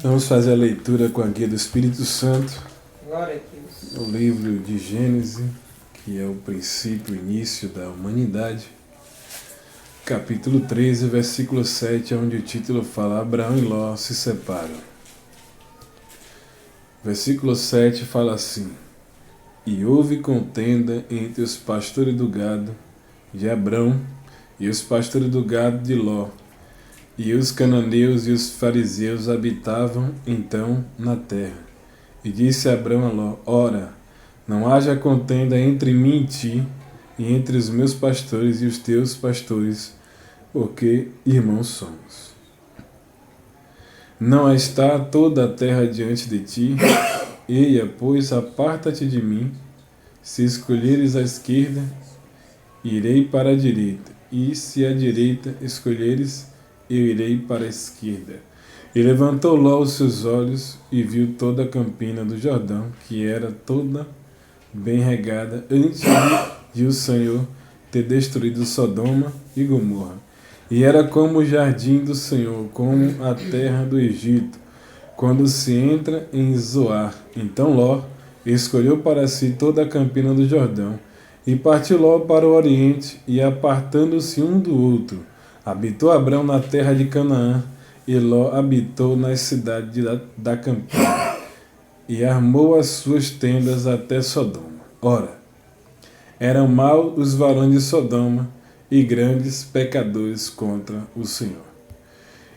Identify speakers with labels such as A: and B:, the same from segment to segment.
A: Vamos fazer a leitura com a guia do Espírito Santo.
B: Glória a Deus.
A: No livro de Gênesis, que é o princípio, o início da humanidade. Capítulo 13, versículo 7, onde o título fala: Abraão e Ló se separam. Versículo 7 fala assim: E houve contenda entre os pastores do gado de Abrão e os pastores do gado de Ló. E os cananeus e os fariseus habitavam então na terra. E disse Abrão a Ló: Ora, não haja contenda entre mim e ti, e entre os meus pastores e os teus pastores, porque irmãos somos. Não está toda a terra diante de ti? Eia, pois, aparta-te de mim. Se escolheres a esquerda, irei para a direita, e se a direita escolheres, eu irei para a esquerda. E levantou Ló os seus olhos e viu toda a campina do Jordão, que era toda bem regada, antes de o Senhor ter destruído Sodoma e Gomorra. E era como o jardim do Senhor, como a terra do Egito, quando se entra em Zoar. Então Ló escolheu para si toda a campina do Jordão, e partiu Ló para o oriente, e apartando-se um do outro, habitou Abrão na terra de Canaã, e Ló habitou nas cidades da campina, e armou as suas tendas até Sodoma. Ora, eram maus os varões de Sodoma, e grandes pecadores contra o Senhor.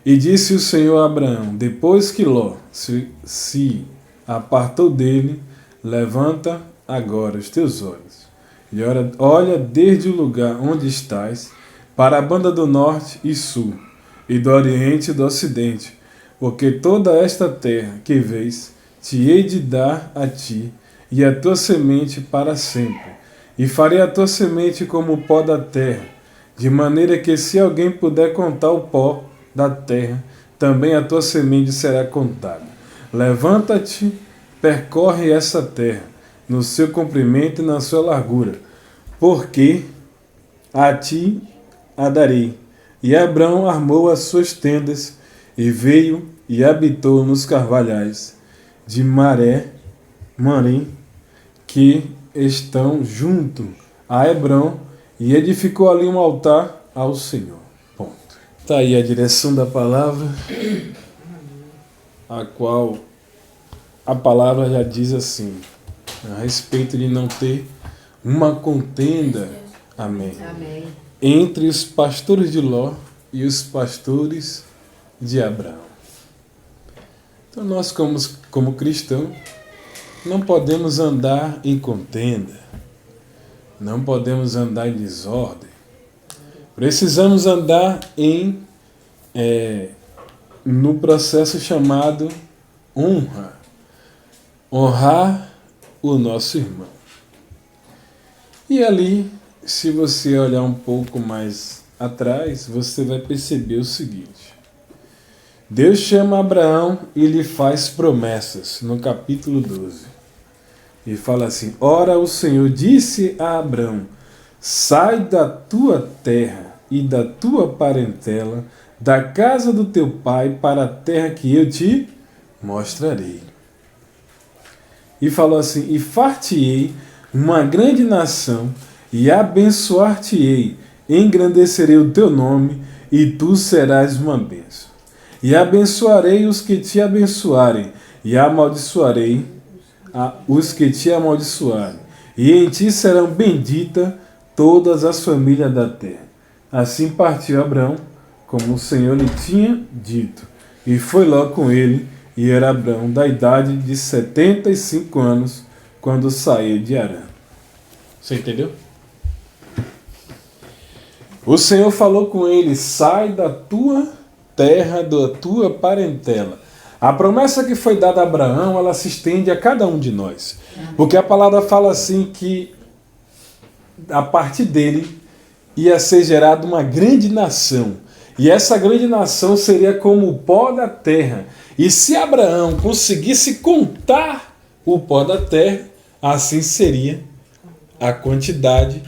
A: E disse o Senhor a Abraão, depois que Ló se apartou dele: Levanta agora os teus olhos, e olha desde o lugar onde estás, para a banda do norte e sul, e do oriente e do ocidente, porque toda esta terra que vês, te hei de dar a ti, e a tua semente para sempre, e farei a tua semente como o pó da terra, de maneira que se alguém puder contar o pó da terra, também a tua semente será contada. Levanta-te, percorre essa terra, no seu comprimento e na sua largura, porque a ti a darei. E Abrão armou as suas tendas, e veio e habitou nos carvalhais de Mamré, que estão junto a Hebrom, e edificou ali um altar ao Senhor. Ponto. Está aí a direção da palavra, a qual a palavra já diz assim, a respeito de não ter uma contenda, amém, entre os pastores de Ló e os pastores de Abraão. Então nós, como cristãos, não podemos andar em contenda, não podemos andar em desordem. Precisamos andar no processo chamado honra. Honrar o nosso irmão. E ali, se você olhar um pouco mais atrás, você vai perceber o seguinte. Deus chama Abraão e lhe faz promessas, no capítulo 12. E fala assim: Ora, o Senhor disse a Abrão: Sai da tua terra e da tua parentela, da casa do teu pai, para a terra que eu te mostrarei. E falou assim: E far-te-ei uma grande nação, e abençoar-te-ei, engrandecerei o teu nome, e tu serás uma bênção. E abençoarei os que te abençoarem, e amaldiçoarei os que te amaldiçoarem, e em ti serão benditas todas as famílias da terra. Assim partiu Abrão, como o Senhor lhe tinha dito, e foi Ló com ele, e era Abrão da idade de 75 anos, quando saiu de Harã. Você entendeu? O Senhor falou com ele: sai da tua terra, da tua parentela. A promessa que foi dada a Abraão, ela se estende a cada um de nós. Porque a palavra fala assim que a partir dele ia ser gerada uma grande nação. E essa grande nação seria como o pó da terra. E se Abraão conseguisse contar o pó da terra, assim seria a quantidade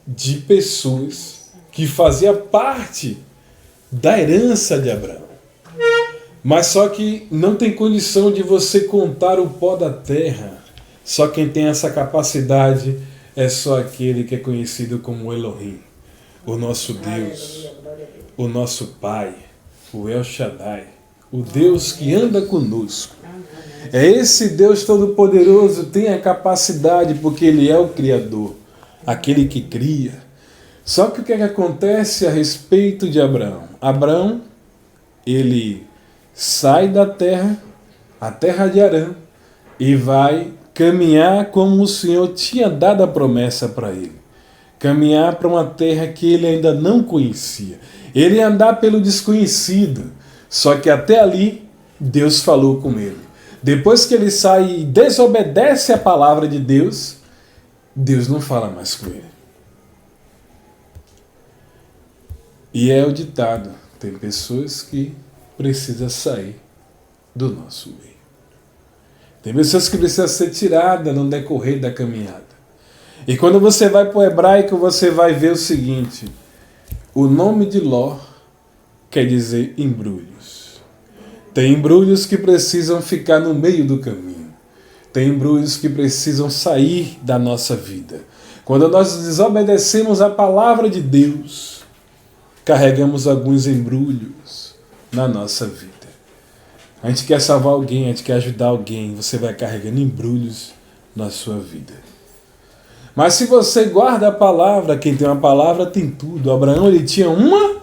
A: de pessoas que fazia parte da herança de Abraão. Mas só que não tem condição de você contar o pó da terra. Só quem tem essa capacidade é só aquele que é conhecido como Elohim, o nosso Deus, o nosso Pai, o El Shaddai, o Deus que anda conosco. É esse Deus Todo-Poderoso, tem a capacidade, porque Ele é o Criador, aquele que cria. Só que o que é que acontece a respeito de Abraão? Abraão, ele sai da terra, a terra de Harã, e vai caminhar como o Senhor tinha dado a promessa para ele. Caminhar para uma terra que ele ainda não conhecia. Ele ia andar pelo desconhecido. Só que até ali, Deus falou com ele. Depois que ele sai e desobedece a palavra de Deus, Deus não fala mais com ele. E é o ditado, tem pessoas que precisam sair do nosso meio. Tem pessoas que precisam ser tiradas no decorrer da caminhada. E quando você vai para o hebraico, você vai ver o seguinte: o nome de Ló quer dizer embrulhos. Tem embrulhos que precisam ficar no meio do caminho. Tem embrulhos que precisam sair da nossa vida. Quando nós desobedecemos a palavra de Deus, carregamos alguns embrulhos na nossa vida. A gente quer salvar alguém, a gente quer ajudar alguém, você vai carregando embrulhos na sua vida. Mas se você guarda a palavra, quem tem uma palavra tem tudo. Abraão, ele tinha uma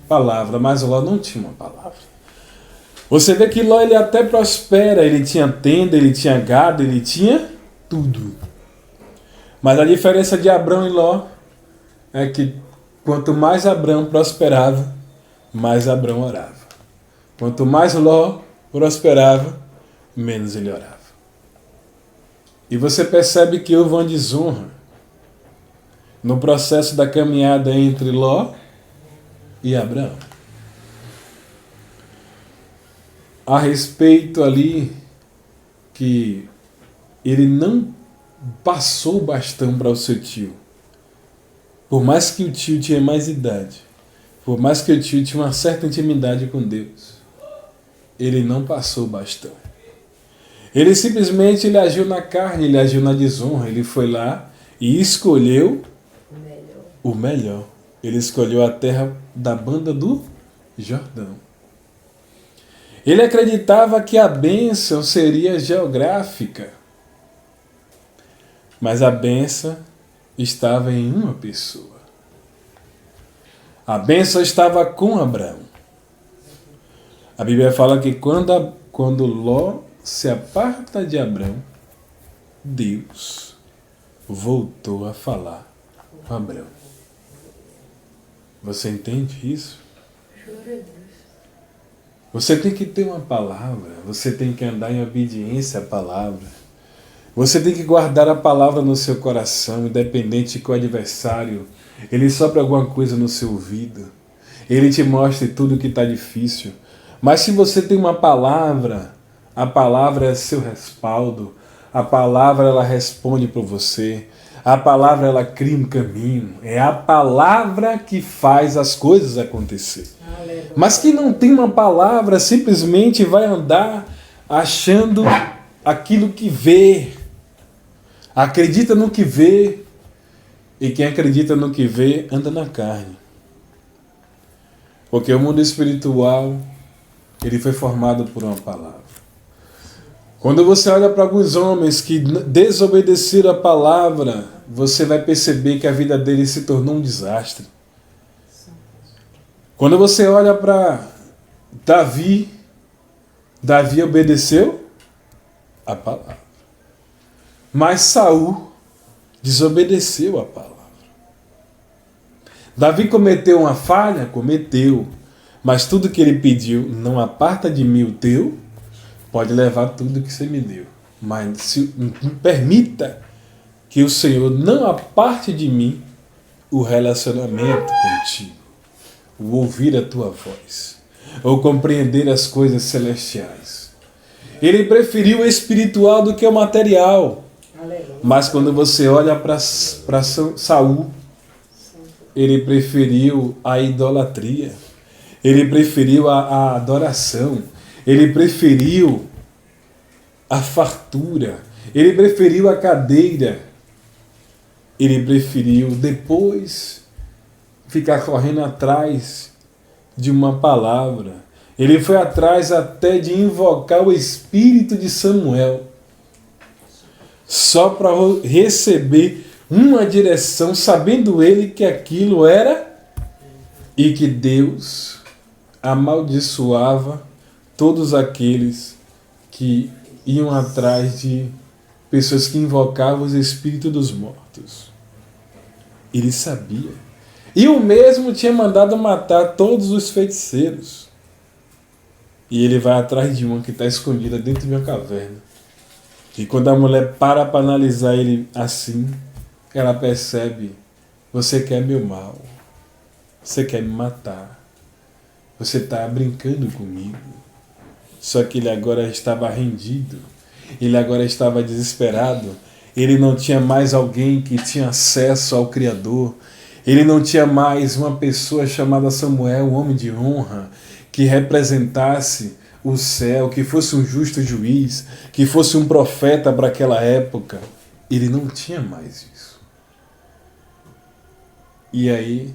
A: palavra, mas Ló não tinha uma palavra. Você vê que Ló, ele até prospera, ele tinha tenda, ele tinha gado, ele tinha tudo. Mas a diferença de Abraão e Ló é que quanto mais Abraão prosperava, mais Abraão orava. Quanto mais Ló prosperava, menos ele orava. E você percebe que houve uma desonra no processo da caminhada entre Ló e Abraão. A respeito ali que ele não passou o bastão para o seu tio. Por mais que o tio tinha mais idade, por mais que o tio tinha uma certa intimidade com Deus, ele não passou o bastão. Ele simplesmente agiu na carne, ele agiu na desonra, ele foi lá e escolheu o melhor. Ele escolheu a terra da banda do Jordão. Ele acreditava que a bênção seria geográfica, mas a bênção estava em uma pessoa. A bênção estava com Abraão. A Bíblia fala que quando Ló se aparta de Abraão, Deus voltou a falar com Abraão. Você entende isso? Você tem que ter uma palavra, você tem que andar em obediência à palavra. Você tem que guardar a palavra no seu coração, independente que o adversário, ele sopre alguma coisa no seu ouvido, ele te mostre tudo que está difícil. Mas se você tem uma palavra, a palavra é seu respaldo, a palavra ela responde por você, a palavra ela cria um caminho, é a palavra que faz as coisas acontecer. Aleluia. Mas quem não tem uma palavra simplesmente vai andar achando aquilo que vê, acredita no que vê, e quem acredita no que vê anda na carne. Porque o mundo espiritual, ele foi formado por uma palavra. Quando você olha para alguns homens que desobedeceram a palavra, você vai perceber que a vida deles se tornou um desastre. Quando você olha para Davi obedeceu a palavra. Mas Saul desobedeceu a palavra. Davi cometeu uma falha? Cometeu. Mas tudo que ele pediu, não aparta de mim o teu, pode levar tudo que você me deu. Mas se permita que o Senhor não aparte de mim o relacionamento contigo, o ouvir a tua voz, ou compreender as coisas celestiais. Ele preferiu o espiritual do que o material. Mas quando você olha para Saul, ele preferiu a idolatria. Ele preferiu a adoração. Ele preferiu a fartura. Ele preferiu a cadeira. Ele preferiu depois ficar correndo atrás de uma palavra. Ele foi atrás até de invocar o espírito de Samuel, só para receber uma direção, sabendo ele que aquilo era e que Deus amaldiçoava todos aqueles que iam atrás de pessoas que invocavam os espíritos dos mortos. Ele sabia. E o mesmo tinha mandado matar todos os feiticeiros. E ele vai atrás de uma que está escondida dentro de uma caverna. E quando a mulher para analisar ele assim, ela percebe: você quer meu mal. Você quer me matar. Você está brincando comigo. Só que ele agora estava rendido. Ele agora estava desesperado. Ele não tinha mais alguém que tinha acesso ao Criador. Ele não tinha mais uma pessoa chamada Samuel, um homem de honra, que representasse o céu, que fosse um justo juiz, que fosse um profeta para aquela época. Ele não tinha mais isso. E aí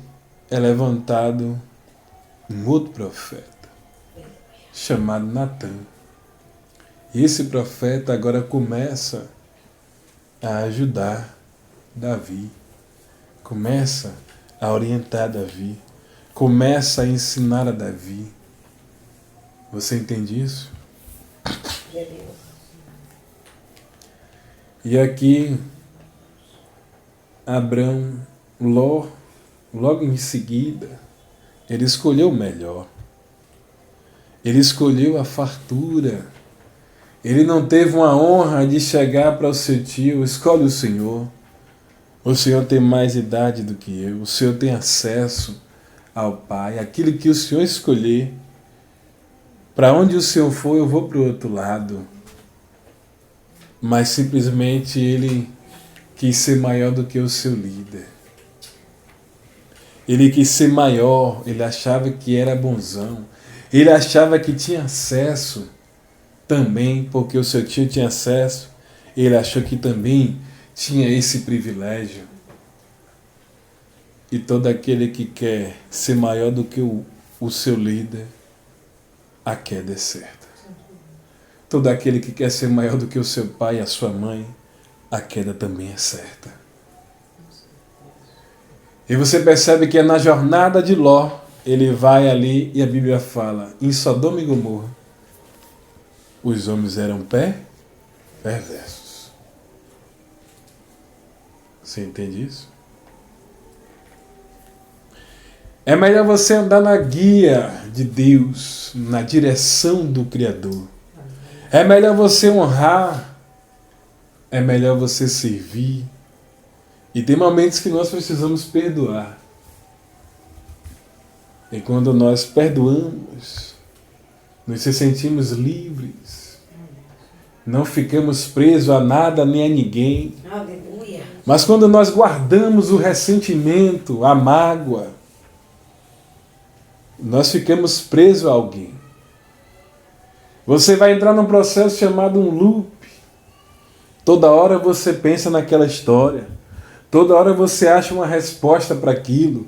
A: é levantado um outro profeta, chamado Natã. E esse profeta agora começa a ajudar Davi, começa a orientar Davi, começa a ensinar a Davi. Você entende isso? E aqui, Abrão, logo em seguida, ele escolheu o melhor. Ele escolheu a fartura. Ele não teve uma honra de chegar para o seu tio: escolhe o Senhor. O Senhor tem mais idade do que eu. O Senhor tem acesso ao Pai. Aquilo que o Senhor escolher, para onde o Senhor for, eu vou para o outro lado. Mas simplesmente ele quis ser maior do que o seu líder. Ele quis ser maior, ele achava que era bonzão. Ele achava que tinha acesso também, porque o seu tio tinha acesso. Ele achou que também tinha esse privilégio. E todo aquele que quer ser maior do que o seu líder, a queda é certa. Todo aquele que quer ser maior do que o seu pai e a sua mãe, a queda também é certa. E você percebe que é na jornada de Ló, ele vai ali e a Bíblia fala: em Sodoma e Gomorra, os homens eram perversos. Você entende isso? É melhor você andar na guia de Deus, na direção do Criador. É melhor você honrar. É melhor você servir. E tem momentos que nós precisamos perdoar. E quando nós perdoamos, nós nos sentimos livres. Não ficamos presos a nada nem a ninguém.
B: Aleluia.
A: Mas quando nós guardamos o ressentimento, a mágoa, nós ficamos presos a alguém. Você vai entrar num processo chamado um loop. Toda hora você pensa naquela história. Toda hora você acha uma resposta para aquilo.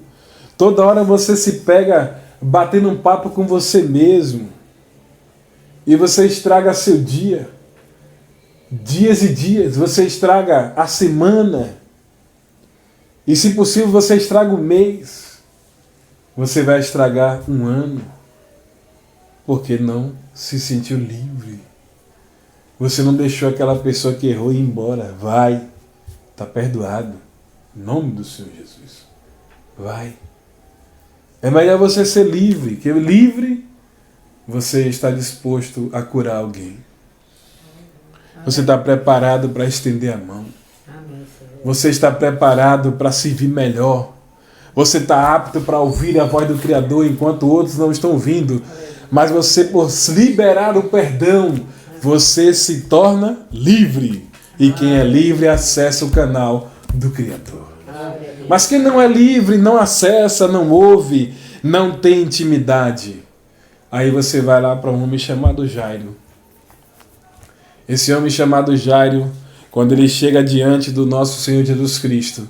A: Toda hora você se pega batendo um papo com você mesmo. E você estraga seu dia. Dias e dias. Você estraga a semana. E se possível você estraga o mês. Você vai estragar um ano. Porque não se sentiu livre. Você não deixou aquela pessoa que errou ir embora. Vai. Está perdoado. Em nome do Senhor Jesus. Vai. É melhor você ser livre. Que livre você está disposto a curar alguém. Você está preparado para estender a mão. Você está preparado para servir melhor. Você está apto para ouvir a voz do Criador enquanto outros não estão ouvindo. Mas você, por liberar o perdão, você se torna livre. E quem é livre acessa o canal do Criador. Mas quem não é livre, não acessa, não ouve, não tem intimidade. Aí você vai lá para um homem chamado Jairo. Esse homem chamado Jairo, quando ele chega diante do nosso Senhor Jesus Cristo,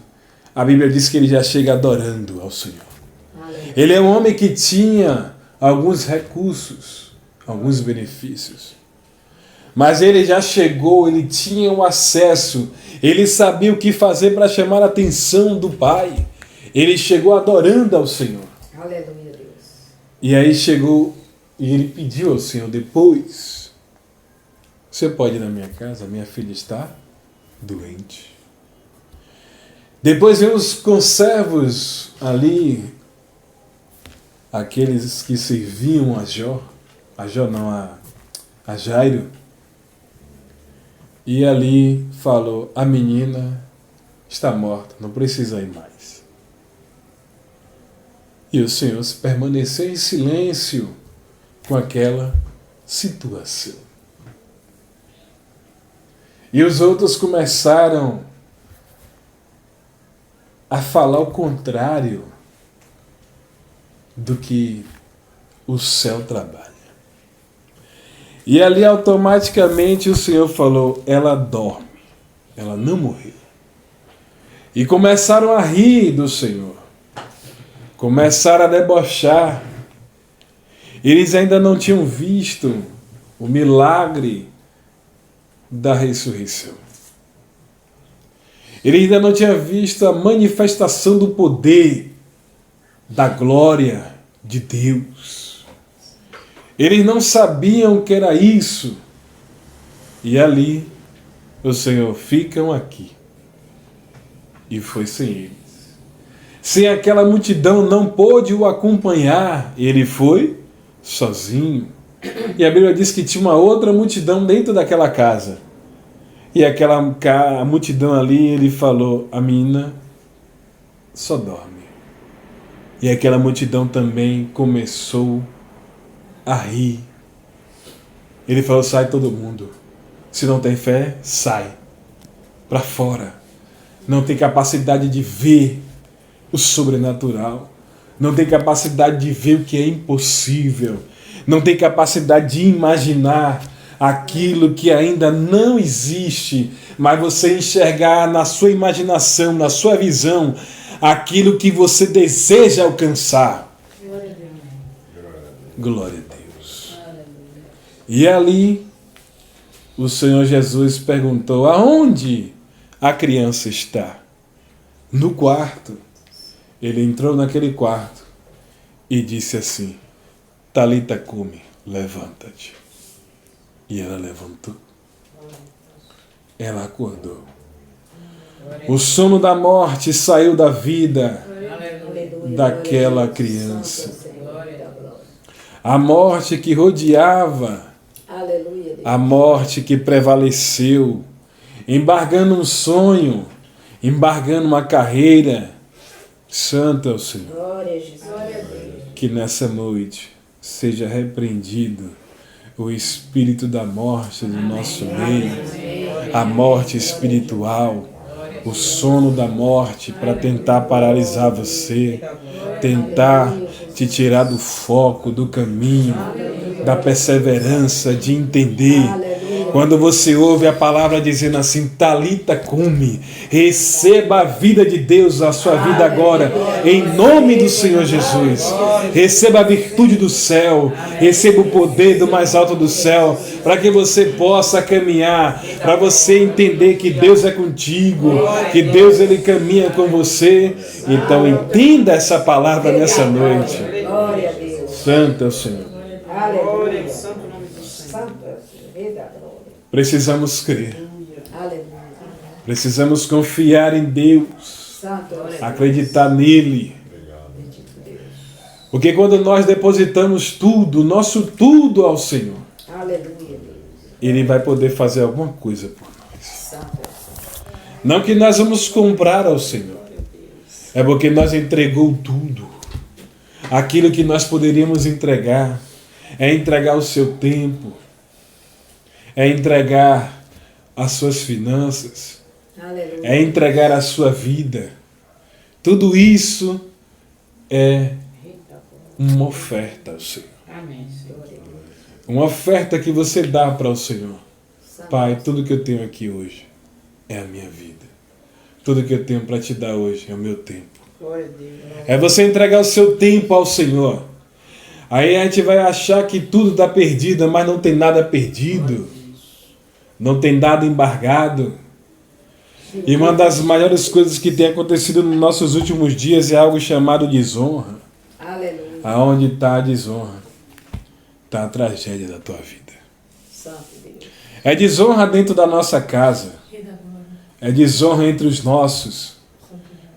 A: a Bíblia diz que ele já chega adorando ao Senhor. Ele é um homem que tinha alguns recursos, alguns benefícios. Mas ele já chegou, ele tinha o acesso, ele sabia o que fazer para chamar a atenção do Pai. Ele chegou adorando ao Senhor.
B: Aleluia, Deus.
A: E aí chegou e ele pediu ao Senhor depois: você pode ir na minha casa? Minha filha está doente. Depois vem os conservos ali, aqueles que serviam a Jairo. E ali falou: a menina está morta, não precisa ir mais. E o Senhor permaneceu em silêncio com aquela situação. E os outros começaram a falar o contrário do que o céu trabalha. E ali automaticamente o Senhor falou: ela dorme, ela não morreu. E começaram a rir do Senhor, começaram a debochar. Eles ainda não tinham visto o milagre da ressurreição. Eles ainda não tinham visto a manifestação do poder, da glória de Deus. Eles não sabiam o que era isso. E ali o Senhor: ficam aqui. E foi sem eles. Sem aquela multidão não pôde o acompanhar. Ele foi sozinho. E a Bíblia diz que tinha uma outra multidão dentro daquela casa. E a multidão ali, ele falou: a menina só dorme. E aquela multidão também começou a rir. Ele falou: sai todo mundo. Se não tem fé, sai para fora. Não tem capacidade de ver o sobrenatural. Não tem capacidade de ver o que é impossível. Não tem capacidade de imaginar aquilo que ainda não existe, mas você enxergar na sua imaginação, na sua visão, aquilo que você deseja alcançar. Glória a Deus. E ali o Senhor Jesus perguntou: aonde a criança está? No quarto. Ele entrou naquele quarto e disse assim: Talita cumi, levanta-te. E ela levantou. Ela acordou. O sono da morte saiu da vida daquela criança. A morte que rodeava, a morte que prevaleceu, embargando um sonho, embargando uma carreira. Santo é o Senhor. Que nessa noite seja repreendido o espírito da morte do nosso meio, a morte espiritual, o sono da morte para tentar paralisar você, tentar te tirar do foco, do caminho, da perseverança, de entender. Quando você ouve a palavra dizendo assim: Talita cumi, receba a vida de Deus na sua vida agora, em nome do Senhor Jesus. Receba a virtude do céu, receba o poder do mais alto do céu, para que você possa caminhar, para você entender que Deus é contigo, que Deus ele caminha com você. Então entenda essa palavra nessa noite. Santo é o Senhor. Precisamos crer. Precisamos confiar em Deus. Acreditar nele. Porque quando nós depositamos tudo, nosso tudo ao Senhor, Ele vai poder fazer alguma coisa por nós. Não que nós vamos comprar ao Senhor. É porque nós entregou tudo. Aquilo que nós poderíamos entregar é entregar o seu tempo, é entregar as suas finanças, é entregar a sua vida. Tudo isso é uma oferta ao Senhor.
B: Amém, Senhor.
A: Uma oferta que você dá para o Senhor. Pai, tudo que eu tenho aqui hoje é a minha vida. Tudo que eu tenho para te dar hoje é o meu tempo.
B: Glória a Deus.
A: É você entregar o seu tempo ao Senhor. Aí a gente vai achar que tudo está perdido, mas não tem nada perdido. Não tem nada embargado. E uma das maiores coisas que tem acontecido nos nossos últimos dias é algo chamado desonra.
B: Aleluia.
A: Aonde está a desonra? Está a tragédia da tua vida.
B: Santo Deus.
A: É desonra dentro da nossa casa. É desonra entre os nossos.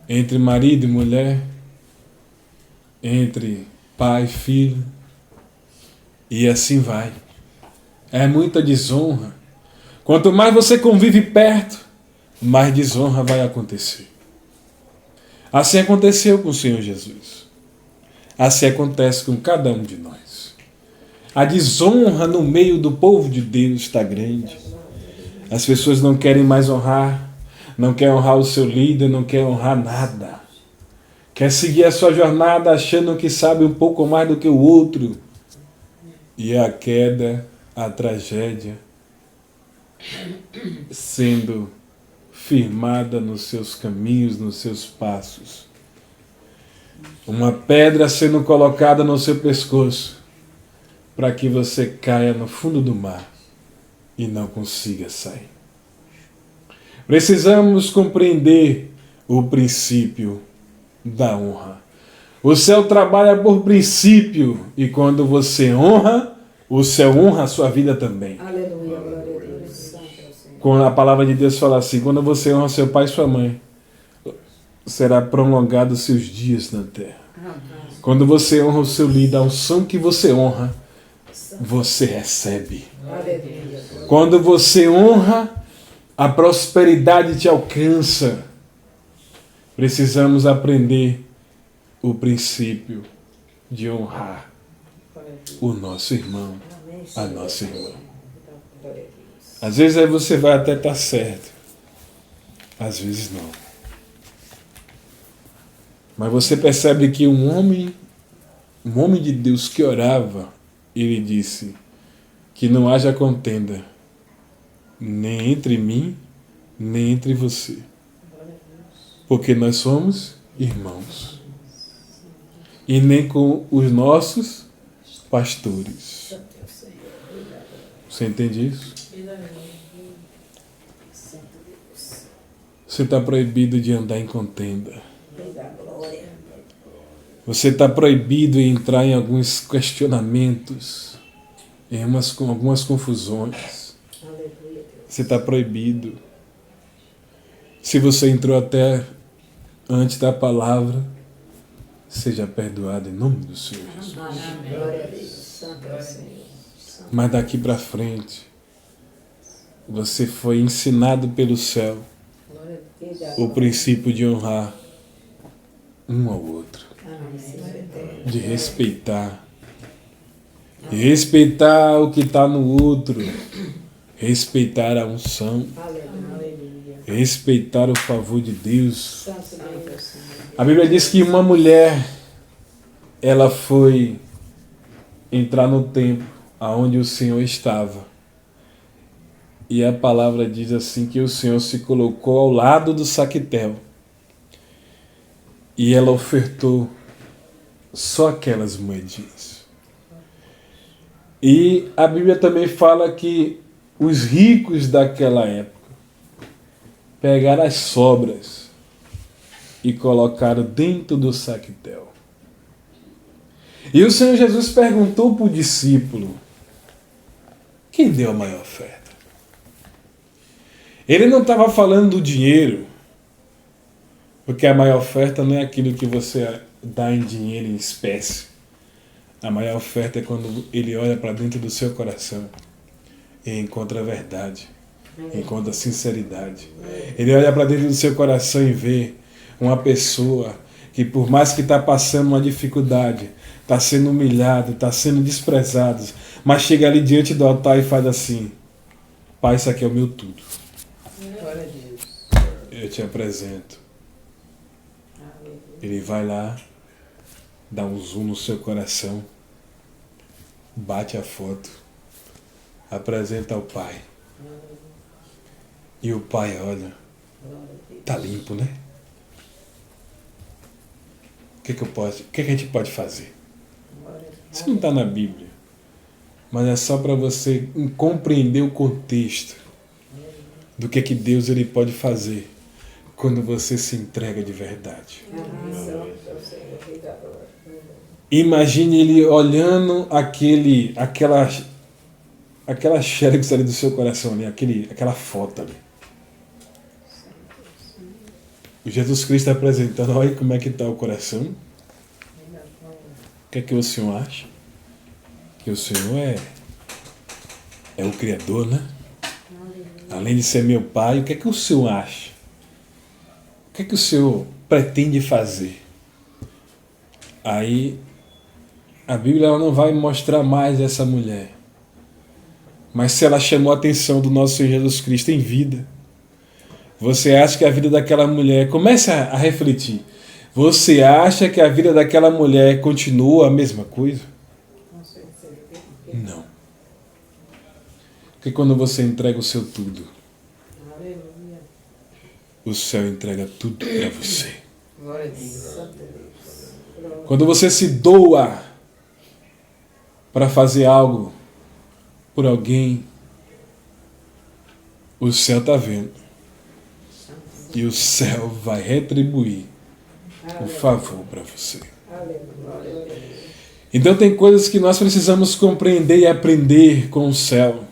A: Entre marido e mulher. Entre pai e filho. E assim vai. É muita desonra. Quanto mais você convive perto, mais desonra vai acontecer. Assim aconteceu com o Senhor Jesus. Assim acontece com cada um de nós. A desonra no meio do povo de Deus está grande. As pessoas não querem mais honrar, não querem honrar o seu líder, não querem honrar nada. Quer seguir a sua jornada achando que sabe um pouco mais do que o outro. E a queda, a tragédia, sendo firmada nos seus caminhos, nos seus passos. Uma pedra sendo colocada no seu pescoço para que você caia no fundo do mar e não consiga sair. Precisamos compreender o princípio da honra. O céu trabalha por princípio e quando você honra, o céu honra a sua vida também.
B: Aleluia. Glória a Deus. Santo é o Senhor.
A: Quando a palavra de Deus fala assim, quando você honra seu pai e sua mãe, será prolongado os seus dias na terra. Quando você honra o seu líder, a unção que você honra, você recebe.
B: Aleluia.
A: Quando você honra, a prosperidade te alcança. Precisamos aprender o princípio de honrar o nosso irmão, a nossa irmã.
B: Glória a Deus.
A: Às vezes aí você vai até estar certo, às vezes não. Mas você percebe que um homem de Deus que orava, ele disse que não haja contenda, nem entre mim, nem entre você. Porque nós somos irmãos. E nem com os nossos pastores. Você entende isso? Você está proibido de andar em contenda. Você está proibido de entrar em alguns questionamentos, em algumas confusões. Você está proibido. Se você entrou até antes da palavra, seja perdoado em nome do Senhor Jesus.
B: Glória a Deus. Santo é o Senhor.
A: Mas daqui para frente, você foi ensinado pelo céu
B: Glória a Deus.
A: o princípio de honrar um ao outro,
B: Amém, Senhor eterno.
A: de respeitar. E respeitar o que está no outro, respeitar a unção,
B: Aleluia.
A: respeitar o favor de Deus.
B: Santo Deus é o Senhor.
A: A Bíblia diz que uma mulher, ela foi entrar no templo aonde o Senhor estava. E a palavra diz assim que o Senhor se colocou ao lado do saquitel. E ela ofertou só aquelas moedinhas. E a Bíblia também fala que os ricos daquela época pegaram as sobras e colocaram dentro do saquitel. E o Senhor Jesus perguntou para o discípulo: quem deu a maior oferta? Ele não estava falando do dinheiro, porque a maior oferta não é aquilo que você dá em dinheiro, em espécie. A maior oferta é quando ele olha para dentro do seu coração e encontra a verdade, encontra a sinceridade. Ele olha para dentro do seu coração e vê uma pessoa que, por mais que está passando uma dificuldade, está sendo humilhado, está sendo desprezado, mas chega ali diante do altar e faz assim: Pai, isso aqui é o meu tudo.
B: Glória a Deus.
A: Eu te apresento. Ele vai lá, dá um zoom no seu coração bate a foto, apresenta ao pai. E o pai olha, tá limpo, né? O que a gente pode fazer? Isso não está na Bíblia, mas é só para você compreender o contexto do que Deus ele pode fazer quando você se entrega de verdade. Imagine ele olhando aquela xerox ali do seu coração, ali, aquela foto ali. O Jesus Cristo apresentando, olha como é que está o coração. O que é que o Senhor acha? Que o Senhor é o Criador, né? Além de ser meu Pai, o que é que o Senhor acha? O que é que o Senhor pretende fazer? Aí, a Bíblia ela não vai mostrar mais essa mulher. Mas se ela chamou a atenção do nosso Senhor Jesus Cristo em vida, você acha que a vida daquela mulher... Comece a refletir. Você acha que a vida daquela mulher continua a mesma coisa? Não. Porque quando você entrega o seu tudo, o céu entrega tudo para você. Quando você se doa para fazer algo por alguém, o céu está vendo. E o céu vai retribuir o favor para você. Então tem coisas que nós precisamos compreender e aprender com o céu.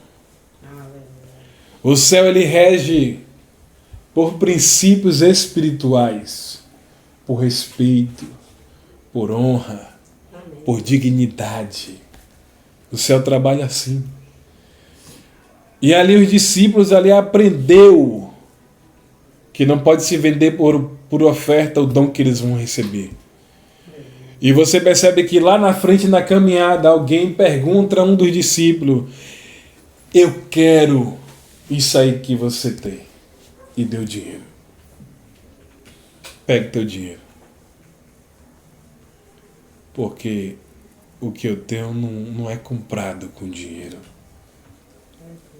A: O céu ele rege por princípios espirituais, por respeito, por honra, por dignidade. O céu trabalha assim. E ali os discípulos ali aprendeu que não pode se vender por oferta o dom que eles vão receber. E você percebe que lá na frente, na caminhada, alguém pergunta a um dos discípulos: eu quero isso aí que você tem. E deu dinheiro. Pega teu dinheiro. Porque o que eu tenho não é comprado com dinheiro.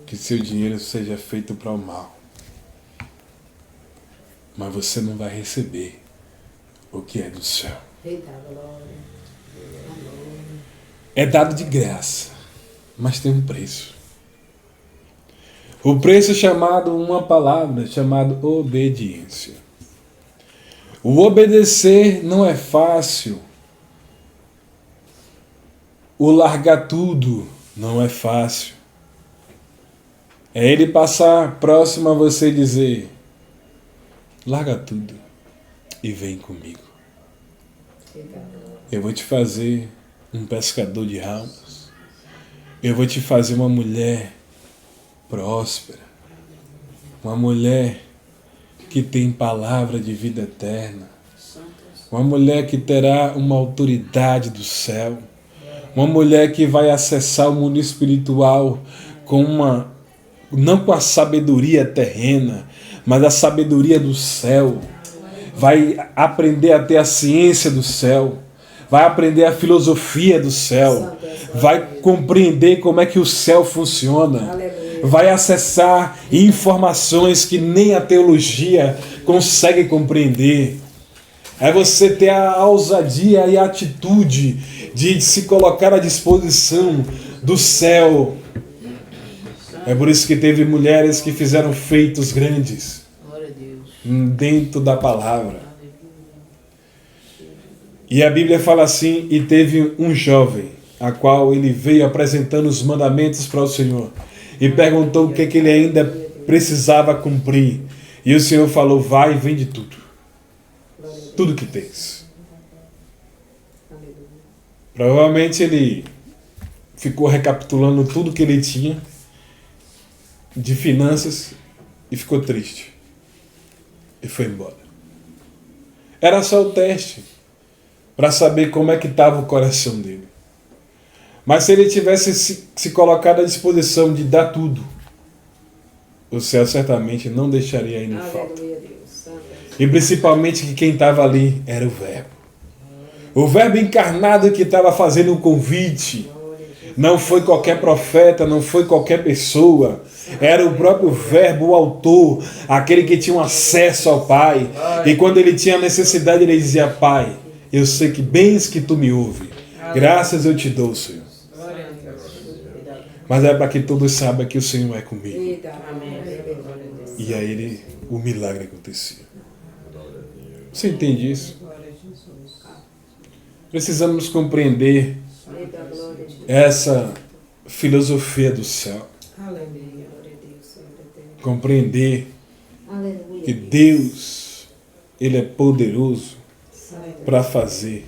A: Que seu dinheiro seja feito para o mal. Mas você não vai receber o que é do céu. É dado de graça, mas tem um preço. O preço é chamado, uma palavra, chamado obediência. O obedecer não é fácil. O largar tudo não é fácil. É ele passar próximo a você e dizer: larga tudo e vem comigo. Eu vou te fazer um pescador de almas. Eu vou te fazer uma mulher próspera. Uma mulher que tem palavra de vida eterna. Uma mulher que terá uma autoridade do céu. Uma mulher que vai acessar o mundo espiritual não com a sabedoria terrena, mas a sabedoria do céu. Vai aprender a ter a ciência do céu. Vai aprender a filosofia do céu. Vai compreender como é que o céu funciona. Vai acessar informações que nem a teologia consegue compreender. É você ter a ousadia e a atitude de se colocar à disposição do céu. É por isso que teve mulheres que fizeram feitos grandes dentro da palavra. E a Bíblia fala assim: e teve um jovem, a qual ele veio apresentando os mandamentos para o Senhor, e perguntou o que ele ainda precisava cumprir. E o Senhor falou: vai e vende tudo. Tudo que tens. Provavelmente ele ficou recapitulando tudo que ele tinha de finanças e ficou triste. E foi embora. Era só o teste para saber como é que estava o coração dele. Mas se ele tivesse se colocado à disposição de dar tudo, o céu certamente não deixaria aí no falta. E principalmente que quem estava ali era o Verbo. O Verbo encarnado que estava fazendo o convite. Não foi qualquer profeta, não foi qualquer pessoa. Era o próprio Verbo, o autor, aquele que tinha um acesso ao Pai. E quando ele tinha necessidade, ele dizia: Pai, eu sei que bens que tu me ouves. Graças eu te dou, Senhor. Mas é para que todos saibam que o Senhor é comigo. E aí o milagre acontecia. Você entende isso? Precisamos compreender essa filosofia do céu. Compreender que Deus, Ele é poderoso para fazer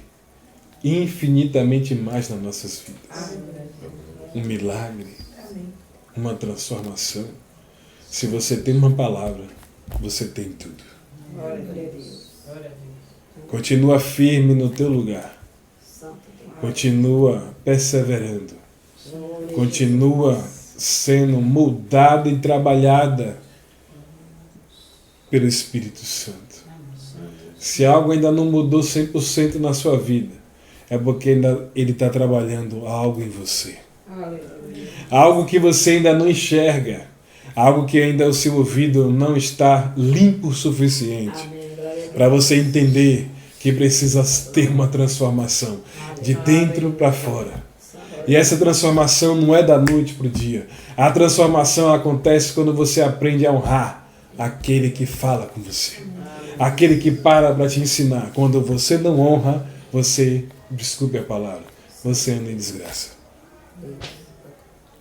A: infinitamente mais nas nossas vidas. Um milagre, uma transformação. Se você tem uma palavra, você tem tudo. Continua firme no teu lugar. Continua perseverando. Continua sendo moldada e trabalhada pelo Espírito Santo. Se algo ainda não mudou 100% na sua vida, é porque ainda Ele está trabalhando algo em você. Algo que você ainda não enxerga. Algo que ainda o seu ouvido não está limpo o suficiente para você entender que precisa ter uma transformação de dentro para fora. E essa transformação não é da noite para o dia. A transformação acontece quando você aprende a honrar aquele que fala com você. Aquele que para te ensinar. Quando você não honra, você, desculpe a palavra, você anda em desgraça.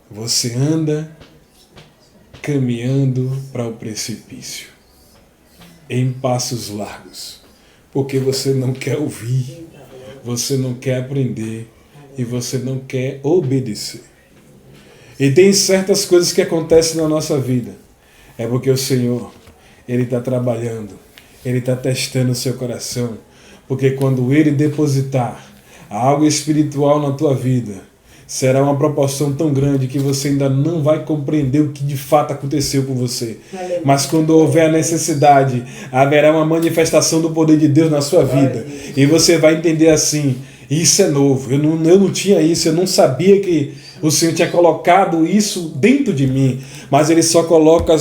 A: Você anda caminhando para o precipício, em passos largos, porque você não quer ouvir, você não quer aprender e você não quer obedecer. E tem certas coisas que acontecem na nossa vida, é porque o Senhor, Ele está trabalhando, Ele está testando o seu coração, porque quando Ele depositar algo espiritual na tua vida, será uma proporção tão grande que você ainda não vai compreender o que de fato aconteceu com você. Mas quando houver a necessidade, haverá uma manifestação do poder de Deus na sua vida. E você vai entender assim: isso é novo, eu não tinha isso, eu não sabia que o Senhor tinha colocado isso dentro de mim. Mas Ele só coloca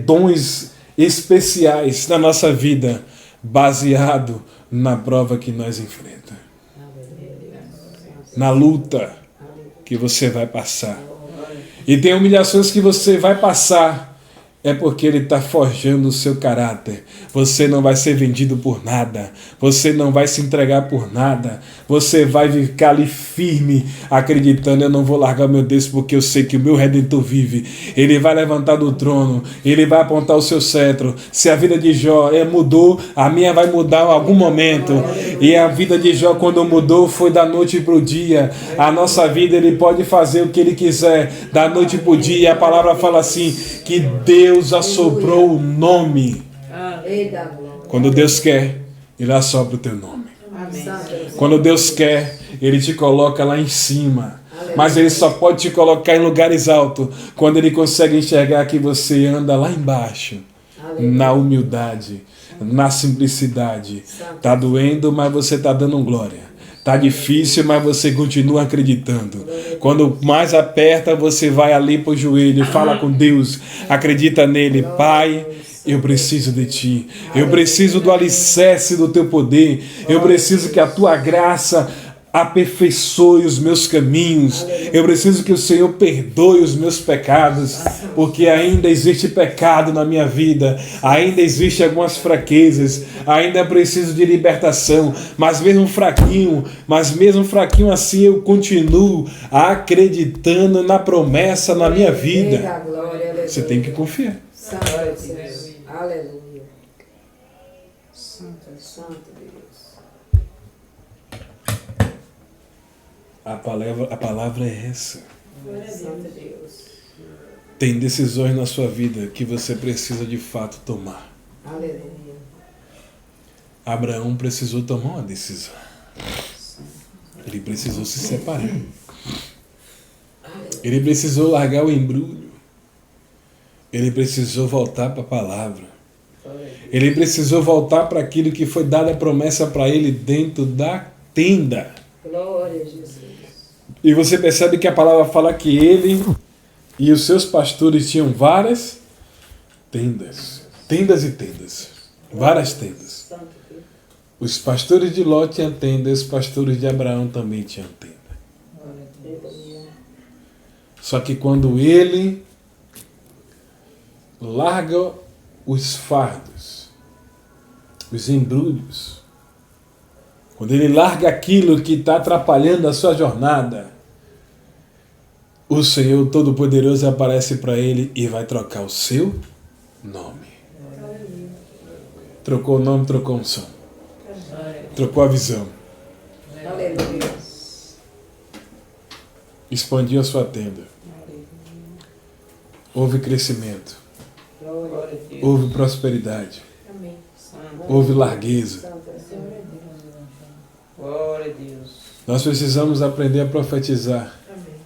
A: dons especiais na nossa vida, baseado na prova que nós enfrentamos. Na luta que você vai passar. E tem humilhações que você vai passar. É porque Ele está forjando o seu caráter. Você não vai ser vendido por nada. Você não vai se entregar por nada. Você vai ficar ali firme, acreditando: eu não vou largar meu Deus, porque eu sei que o meu Redentor vive. Ele vai levantar do trono. Ele vai apontar o seu cetro. Se a vida de Jó mudou, a minha vai mudar em algum momento. E a vida de Jó, quando mudou, foi da noite para o dia. A nossa vida, Ele pode fazer o que Ele quiser, da noite para o dia. E a palavra fala assim, que Deus assoprou o nome. Quando Deus quer, Ele assopra o teu nome. Quando Deus quer, Ele te coloca lá em cima. Mas Ele só pode te colocar em lugares altos quando Ele consegue enxergar que você anda lá embaixo, na humildade, na simplicidade. Está doendo, mas você está dando glória. Está difícil, mas você continua acreditando. Quando mais aperta, você vai ali para o joelho, fala com Deus, acredita nele. Pai, eu preciso de Ti. Eu preciso do alicerce do Teu poder. Eu preciso que a Tua graça aperfeiçoe os meus caminhos. Eu preciso que o Senhor perdoe os meus pecados, porque ainda existe pecado na minha vida, ainda existe algumas fraquezas, ainda preciso de libertação, mas mesmo fraquinho assim eu continuo acreditando na promessa na minha vida. Você tem que confiar.
B: Aleluia. Santo Deus.
A: A palavra é essa.
B: Santo Deus.
A: Tem decisões na sua vida que você precisa de fato tomar.
B: Aleluia.
A: Abraão precisou tomar uma decisão. Ele precisou se separar. Ele precisou largar o embrulho. Ele precisou voltar para a palavra. Ele precisou voltar para aquilo que foi dada a promessa para ele dentro da tenda.
B: Glória a Jesus.
A: E você percebe que a palavra fala que ele e os seus pastores tinham várias tendas. Tendas e tendas. Várias tendas.
B: Santo Deus.
A: Os pastores de Ló tinham tenda, os pastores de Abraão também tinham tenda.
B: Aleluia.
A: Só que quando ele larga os fardos, os embrulhos, quando ele larga aquilo que está atrapalhando a sua jornada, o Senhor Todo-Poderoso aparece para ele e vai trocar o seu nome. Trocou o nome, trocou a unção. Trocou a visão.
B: Aleluia.
A: Expandiu a sua tenda. Houve crescimento.
B: Glória a Deus.
A: Houve prosperidade.
B: Amém.
A: Houve largueza.
B: Santo Deus.
C: Glória a Deus.
A: Nós precisamos aprender a profetizar
B: Amém.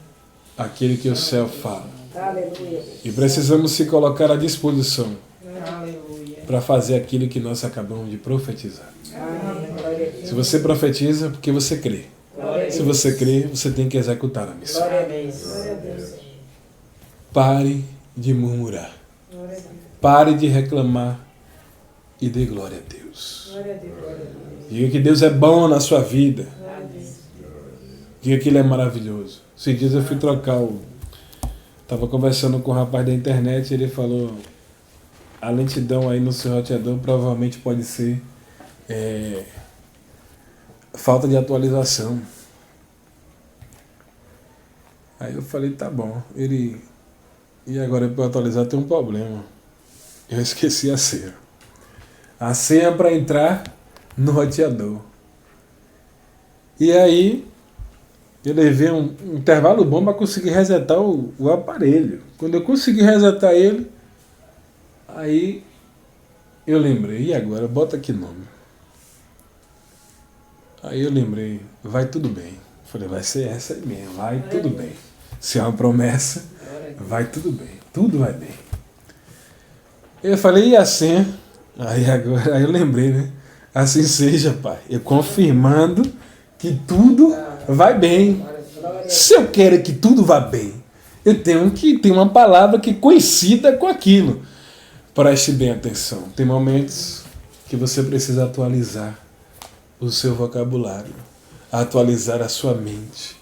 A: aquilo que o céu fala.
B: Aleluia.
A: E precisamos se colocar à disposição
C: Aleluia.
A: para fazer aquilo que nós acabamos de profetizar.
B: Amém. Glória a Deus.
A: Se você profetiza, é porque você crê.
B: Glória a
A: Se
B: Deus.
A: você crê, você tem que executar a missão.
B: Glória a Deus. Glória a Deus.
A: Pare de murmurar.
B: Glória a Deus.
A: Pare de reclamar e dê glória a Deus.
B: Glória a Deus. Glória a Deus.
A: Diga que Deus é bom na sua vida.
B: Glória a Deus.
A: Diga que Ele é maravilhoso. Esses dias eu fui trocar o... Estava conversando com um rapaz da internet e ele falou: a lentidão aí no seu roteador provavelmente pode ser falta de atualização. Aí eu falei, tá bom. Ele... E agora para atualizar tem um problema. Eu esqueci a senha. A senha para entrar no roteador. E aí eu levei um intervalo bom para conseguir resetar o aparelho. Quando eu consegui resetar ele, aí eu lembrei, e agora? Bota aqui nome. Aí eu lembrei, vai tudo bem. Falei, vai ser essa aí mesmo, vai tudo bem. Se é uma promessa, vai tudo bem, tudo vai bem. Eu falei, e a senha? Aí eu lembrei, né? Assim seja, Pai. Eu confirmando que tudo vai bem. Se eu quero que tudo vá bem, eu tenho que ter uma palavra que coincida com aquilo. Preste bem atenção. Tem momentos que você precisa atualizar o seu vocabulário, atualizar a sua mente.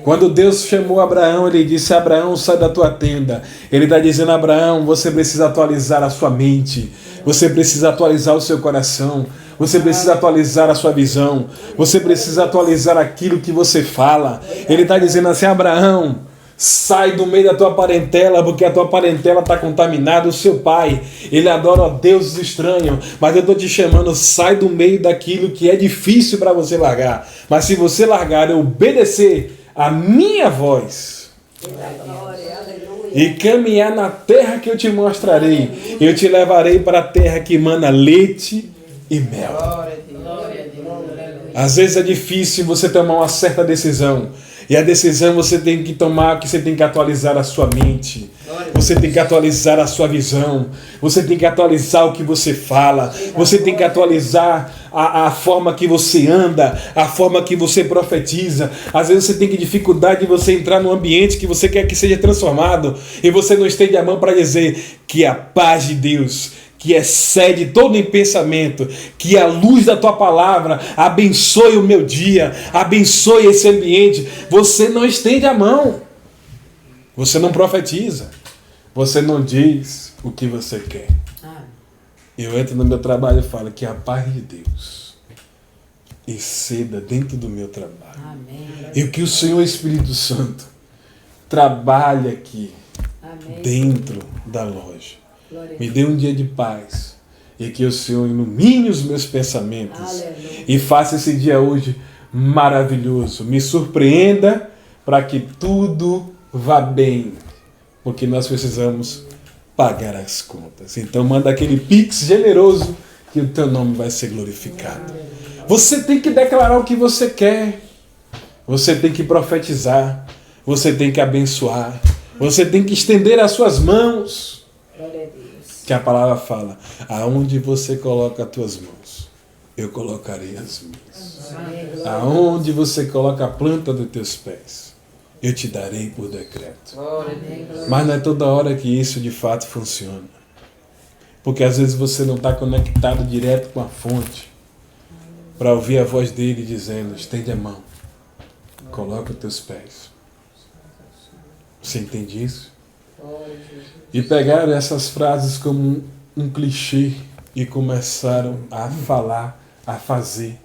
A: Quando Deus chamou Abraão, Ele disse: Abraão, sai da tua tenda. Ele está dizendo: Abraão, você precisa atualizar a sua mente, você precisa atualizar o seu coração, você precisa atualizar a sua visão, você precisa atualizar aquilo que você fala. Ele está dizendo assim: Abraão, sai do meio da tua parentela, porque a tua parentela está contaminada. O seu pai, ele adora deuses estranhos, mas eu estou te chamando, sai do meio daquilo que é difícil para você largar. Mas se você largar e obedecer a minha voz
B: Glória, aleluia.
A: e caminhar na terra que eu te mostrarei, eu te levarei para a terra que emana leite e mel.
C: Glória a Deus. Glória a Deus.
A: Às vezes é difícil você tomar uma certa decisão. E a decisão você tem que tomar, que você tem que atualizar a sua mente. Você tem que atualizar a sua visão. Você tem que atualizar o que você fala. Você tem que atualizar a forma que você anda, a forma que você profetiza. Às vezes você tem que dificuldade de você entrar num ambiente que você quer que seja transformado e você não estende a mão para dizer que a paz de Deus, que excede todo em pensamento, que a luz da tua palavra abençoe o meu dia, abençoe esse ambiente. Você não estende a mão, você não profetiza, você não diz o que você quer. Eu entro no meu trabalho e falo que a paz de Deus exceda dentro do meu trabalho.
B: Amém.
A: E que o Senhor Espírito Santo trabalhe aqui dentro da loja. Me dê um dia de paz e que o Senhor ilumine os meus pensamentos.
B: Aleluia.
A: E faça esse dia hoje maravilhoso. Me surpreenda para que tudo vá bem, porque nós precisamos pagar as contas. Então manda aquele pix generoso que o teu nome vai ser glorificado. Você tem que declarar o que você quer. Você tem que profetizar. Você tem que abençoar. Você tem que estender as suas mãos.
B: Glória a Deus.
A: Que a palavra fala: aonde você coloca as tuas mãos, eu colocarei as minhas.
B: Amém.
A: Aonde você coloca a planta dos teus pés, eu te darei por decreto.
C: Glória a Deus.
A: Mas não é toda hora que isso de fato funciona. Porque às vezes você não está conectado direto com a fonte para ouvir a voz dele dizendo, estende a mão, coloca os teus pés. Você entende isso? E pegaram essas frases como um clichê e começaram a falar, a fazer,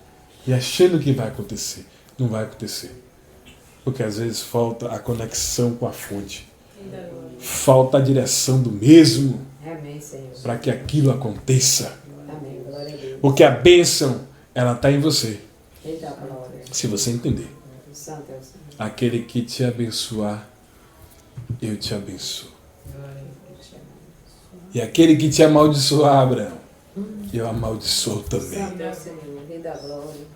A: e achando que vai acontecer. Não vai acontecer. Porque às vezes falta a conexão com a fonte. Falta a direção do mesmo
B: Amém, Senhor.
A: para que aquilo aconteça.
B: Amém. Glória a Deus.
A: Porque a bênção, ela está em você.
B: Eita, glória.
A: Se você entender.
B: Santo é o Senhor.
A: Aquele que te abençoar, eu te abençoo. E aquele que te amaldiçoar, Abraão, eu amaldiçoo também.
B: Santo é o Senhor. Rei da glória.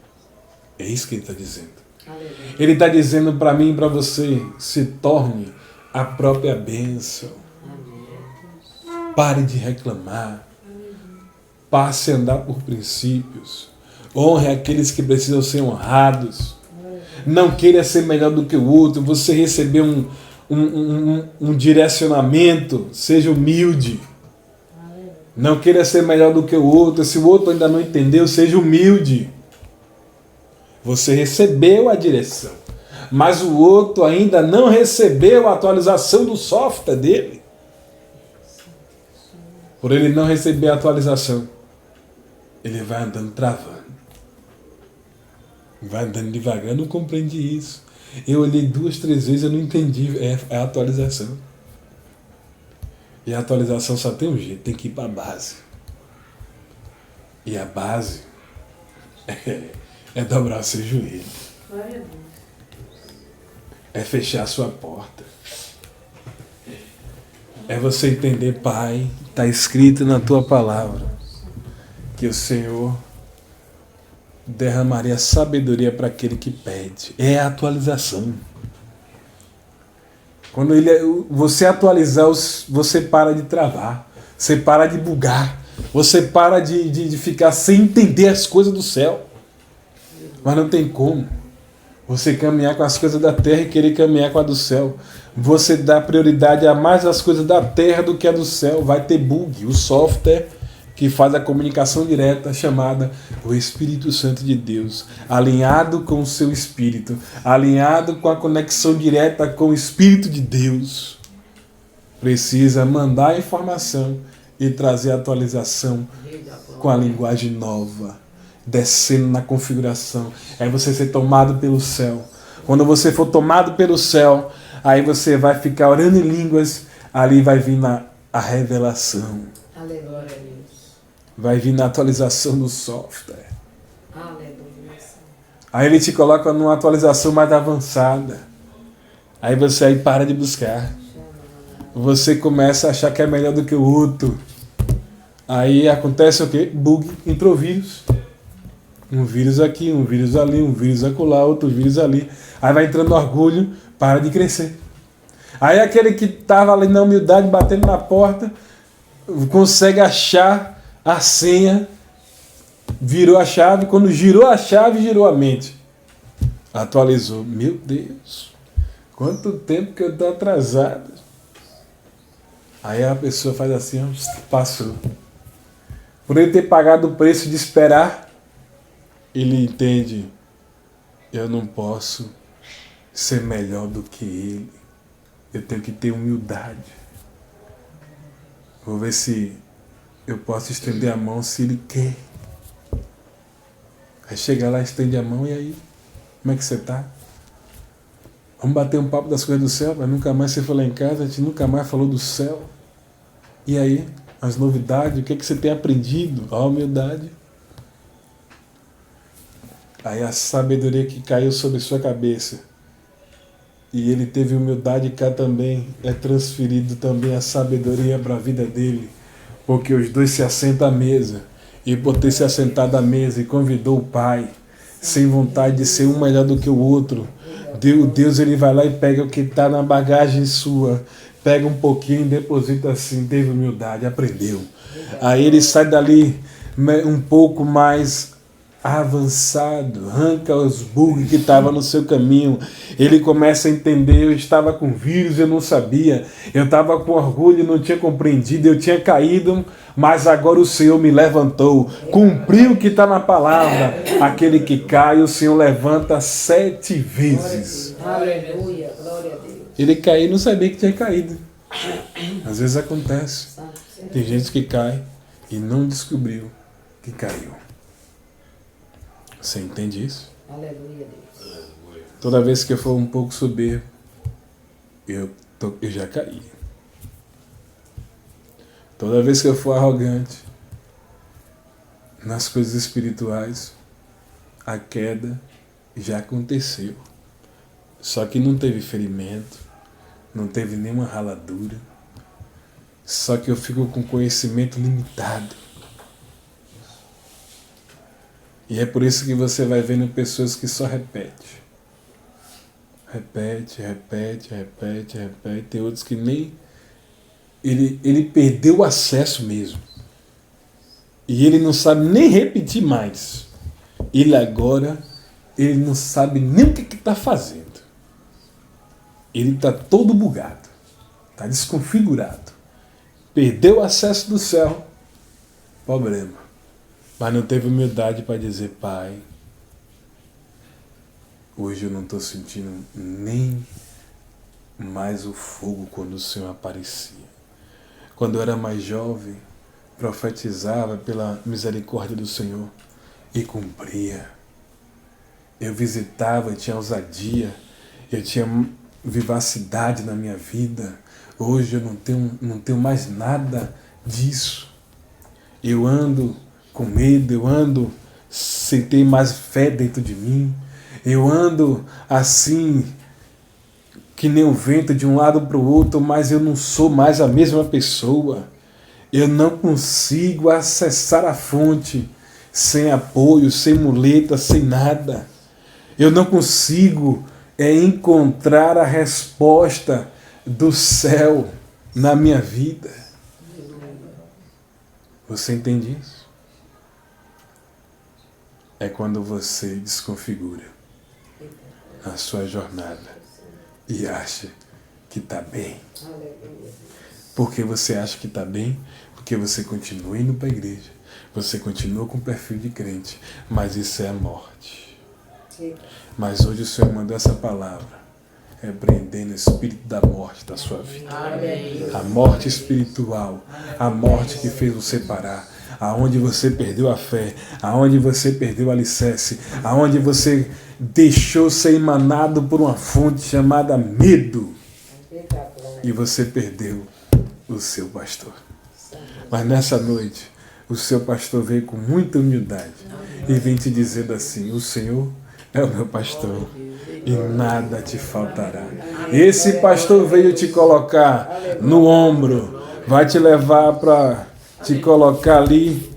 A: É isso que ele está dizendo.
B: Aleluia.
A: Ele está dizendo para mim e para você, se torne a própria bênção.
B: Amém.
A: Pare de reclamar. Passe a andar por princípios. Honre aqueles que precisam ser honrados. Não queira ser melhor do que o outro. Você recebeu um direcionamento. Seja humilde. Não queira ser melhor do que o outro. Se o outro ainda não entendeu, seja humilde. Você recebeu a direção. Mas o outro ainda não recebeu a atualização do software dele. Por ele não receber a atualização, ele vai andando travando. Vai andando devagar. Eu não compreendi isso. Eu olhei 2, 3 vezes, eu não entendi. É a atualização. E a atualização só tem um jeito, tem que ir para a base. E a base é dobrar o seu joelho. É fechar a sua porta. É você entender, Pai, está escrito na tua palavra que o Senhor derramaria sabedoria para aquele que pede. É a atualização. Quando você atualizar, você para de travar, você para de bugar, você para de ficar sem entender as coisas do céu. Mas não tem como você caminhar com as coisas da terra e querer caminhar com a do céu. Você dá prioridade a mais as coisas da terra do que a do céu. Vai ter bug. O software que faz a comunicação direta, chamada o Espírito Santo de Deus, alinhado com o seu Espírito, alinhado com a conexão direta com o Espírito de Deus, precisa mandar a informação e trazer a atualização com a linguagem nova, descendo na configuração. Aí você ser tomado pelo céu. Quando você for tomado pelo céu, aí você vai ficar orando em línguas, ali vai vir a revelação.
B: Aleluia.
A: Vai vir na atualização do software.
B: Aleluia.
A: Aí ele te coloca numa atualização mais avançada. Aí você aí para de buscar. Você começa a achar que é melhor do que o outro. Aí acontece o quê? Bug, entrou vírus. Um vírus aqui, um vírus ali, um vírus acolá, outro vírus ali. Aí vai entrando orgulho, para de crescer. Aí aquele que estava ali na humildade, batendo na porta, consegue achar a senha, virou a chave. Quando girou a chave, girou a mente. Atualizou. Meu Deus, quanto tempo que eu estou atrasado. Aí a pessoa faz assim, ó, passou. Por ele ter pagado o preço de esperar, ele entende, eu não posso ser melhor do que ele. Eu tenho que ter humildade. Vou ver se eu posso estender a mão se ele quer. Aí chega lá, estende a mão, e aí? Como é que você tá? Vamos bater um papo das coisas do céu, mas nunca mais você foi lá em casa, a gente nunca mais falou do céu. E aí? As novidades, o que é que você tem aprendido? A humildade. Aí a sabedoria que caiu sobre sua cabeça, e ele teve humildade, cá também é transferido também a sabedoria para a vida dele. Porque os dois se assentam à mesa, e por ter se assentado à mesa e convidou o Pai, sem vontade de ser um melhor do que o outro, Deus ele vai lá e pega o que está na bagagem sua, pega um pouquinho e deposita assim, teve humildade, aprendeu. Aí ele sai dali um pouco mais avançado, arranca os bugs que estavam no seu caminho. Ele começa a entender, eu estava com vírus, eu não sabia, eu estava com orgulho, não tinha compreendido, eu tinha caído, mas agora o Senhor me levantou, cumpriu o que está na palavra, aquele que cai, o Senhor levanta 7 vezes.
B: Aleluia, glória a Deus.
A: Ele caiu e não sabia que tinha caído. Às vezes acontece, tem gente que cai e não descobriu que caiu. Você entende isso?
B: Aleluia, Deus.
A: Toda vez que eu for um pouco soberbo, eu já caí. Toda vez que eu for arrogante nas coisas espirituais, a queda já aconteceu. Só que não teve ferimento, não teve nenhuma raladura. Só que eu fico com conhecimento limitado. E é por isso que você vai vendo pessoas que só repetem. Repete. Tem outros que nem... Ele perdeu o acesso mesmo. E ele não sabe nem repetir mais. Ele não sabe nem o que está fazendo. Ele está todo bugado. Está desconfigurado. Perdeu o acesso do céu. Problema. Mas não teve humildade para dizer, Pai, hoje eu não estou sentindo nem mais o fogo quando o Senhor aparecia. Quando eu era mais jovem, profetizava pela misericórdia do Senhor e cumpria. Eu visitava, eu tinha ousadia, eu tinha vivacidade na minha vida. Hoje eu não tenho mais nada disso. Eu ando com medo, eu ando sem ter mais fé dentro de mim. Eu ando assim, que nem o vento de um lado para o outro, mas eu não sou mais a mesma pessoa. Eu não consigo acessar a fonte sem apoio, sem muleta, sem nada. Eu não consigo encontrar a resposta do céu na minha vida. Você entende isso? É quando você desconfigura a sua jornada e acha que está bem. Por que você acha que está bem? Porque você continua indo para a igreja, você continua com o perfil de crente, mas isso é a morte. Mas hoje o Senhor mandou essa palavra, repreendendo o espírito da morte da sua vida.
C: Amém.
A: A morte espiritual, a morte que fez você parar, aonde você perdeu a fé, aonde você perdeu o alicerce, aonde você deixou ser emanado por uma fonte chamada medo e você perdeu o seu pastor. Mas nessa noite, o seu pastor veio com muita humildade e vem te dizendo assim, o Senhor é o meu pastor e nada te faltará. Esse pastor veio te colocar no ombro, vai te levar para te colocar ali